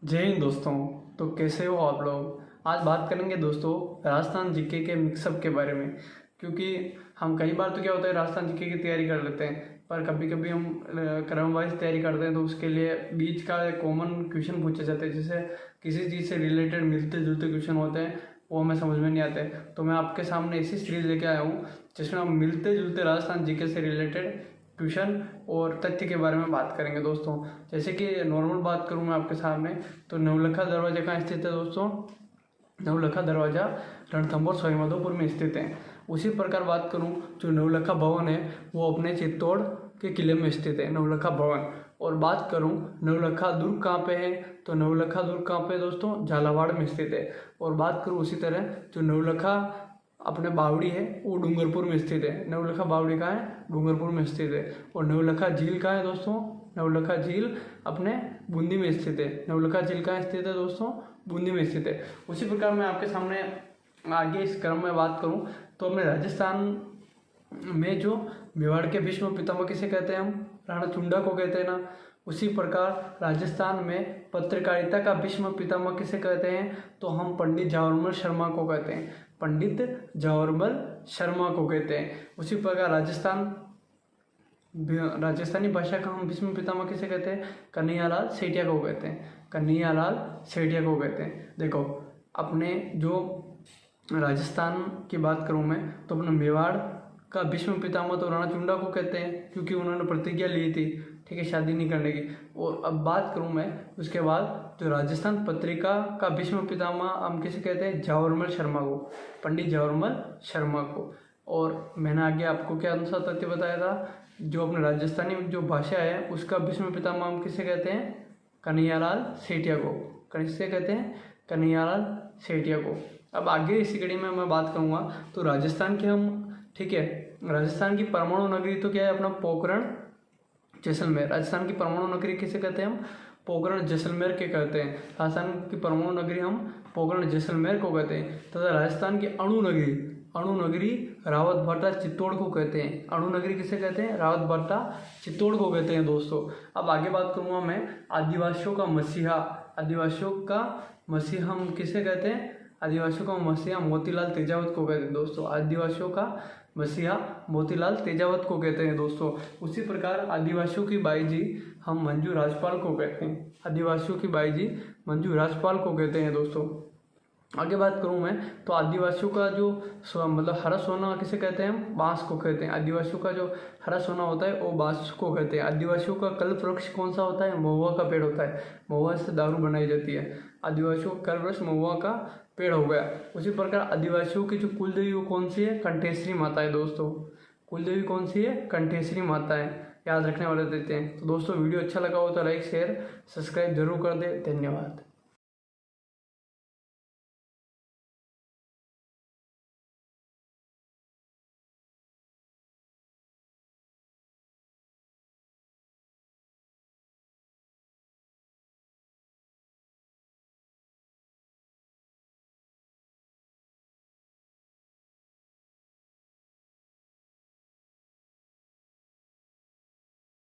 जय हिंद दोस्तों। तो कैसे हो आप लोग। आज बात करेंगे दोस्तों राजस्थान जीके के मिक्सअप के बारे में। क्योंकि हम कई बार तो क्या होता है राजस्थान जीके की तैयारी कर लेते हैं, पर कभी कभी हम क्रम वाइज तैयारी करते हैं तो उसके लिए बीच का कॉमन क्वेश्चन पूछे जाते हैं, जैसे किसी चीज़ से रिलेटेड मिलते जुलते क्वेश्चन होते हैं, वो हमें समझ में नहीं आते। तो मैं आपके सामने ऐसी सीरीज लेके आया हूँ जिसमें हम मिलते जुलते राजस्थान जीके से रिलेटेड क्वेश्चन और तथ्य के बारे में बात करेंगे दोस्तों। जैसे कि नॉर्मल बात करूं मैं आपके सामने, तो नवलखा दरवाजा कहाँ स्थित है दोस्तों। नवलखा दरवाजा रणथंभौर सवाईमाधोपुर में स्थित है। उसी प्रकार बात करूं जो नवलखा भवन है वो अपने चित्तौड़ के किले में स्थित है, नवलखा भवन। और बात करूं नवलखा दुर्ग कहाँ पे है, तो नवलखा दुर्ग कहाँ पे है दोस्तों, झालावाड़ में स्थित है। और बात करूं उसी तरह जो नवलखा अपने बावड़ी है वो डूंगरपुर में स्थित है। नवलखा बावड़ी कहाँ है, डूंगरपुर में स्थित है। और नवलखा झील कहाँ है दोस्तों, नवलखा झील अपने बूंदी में स्थित है। नवलखा झील कहाँ स्थित है दोस्तों, बूंदी में स्थित है। उसी प्रकार मैं आपके सामने आगे इस क्रम में बात करूं तो अपने राजस्थान में जो मेवाड़ के भीष्म पितामह किसे कहते हैं, हम राणा चुंडा को कहते हैं ना। उसी प्रकार राजस्थान में पत्रकारिता का भीष्म पितामह किसे कहते हैं, तो हम पंडित जवाहरमल शर्मा को कहते हैं, पंडित जवाहरमल शर्मा को कहते हैं। उसी प्रकार राजस्थानी भाषा का हम भीष्म पितामह किसे कहते हैं, कन्हैयालाल सेठिया को कहते हैं, कन्हैयालाल सेठिया को कहते हैं। देखो अपने जो राजस्थान की बात करूं मैं तो अपने मेवाड़ का भीष्म पितामह तो राणा चुंडा को कहते हैं, क्योंकि उन्होंने प्रतिज्ञा ली थी, ठीक है, शादी नहीं करने की। और अब बात करूं मैं उसके बाद जो राजस्थान पत्रिका का भीष्म पितामह हम किसे कहते हैं, जवाहरमल शर्मा को, पंडित जवाहरमल शर्मा को। और मैंने आगे आपको क्या अनुसार तथ्य बताया था, जो अपने राजस्थानी जो भाषा है उसका भीष्म पितामह हम किसे कहते हैं, कन्हैयालाल सेठिया को, किसे कहते हैं, कन्हैयालाल सेठिया को। अब आगे इसी कड़ी में मैं बात करूँगा तो राजस्थान के हम, ठीक है, राजस्थान की परमाणु नगरी तो क्या है अपना पोखरण जैसलमेर। राजस्थान की परमाणु नगरी किसे कहते हैं हम, पोखरण जैसलमेर के कहते हैं। राजस्थान की परमाणु नगरी हम पोखरण जैसलमेर को कहते हैं। तथा राजस्थान की अणु नगरी रावत भाटा चित्तौड़ को कहते हैं। अणु नगरी किसे कहते हैं, रावत भाटा चित्तौड़ को कहते हैं दोस्तों। अब आगे बात करूँगा मैं आदिवासियों का मसीहा, आदिवासियों का मसीहा हम किसे कहते हैं, आदिवासियों का मसीहा मोतीलाल तेजावत को कहते हैं दोस्तों। आदिवासियों का मसीहा मोतीलाल तेजावत को कहते हैं दोस्तों। उसी प्रकार आदिवासियों की बाई जी हम मंजू राजपाल को कहते हैं, आदिवासियों की बाई जी मंजू राजपाल को कहते हैं दोस्तों। आगे बात करूं मैं तो आदिवासियों का जो मतलब हरा सोना किसे कहते हैं, हम बांस को कहते हैं। आदिवासियों का जो हरा सोना होता है वो बांस को कहते हैं। आदिवासियों का कल्प वृक्ष कौन सा होता है, महुआ का पेड़ होता है, महुआ से दारू बनाई जाती है। आदिवासियों का कल्प वृक्ष महुआ का पेड़ हो गया। उसी प्रकार आदिवासियों की जो कुल देवी वो कौन सी है, कंठेश्वरी माता है दोस्तों। कुल देवी कौन सी है, कंठेश्वरी माता है, याद रखने वाले देते हैं। तो दोस्तों वीडियो अच्छा लगा हो तो लाइक शेयर सब्सक्राइब जरूर कर दे। धन्यवाद।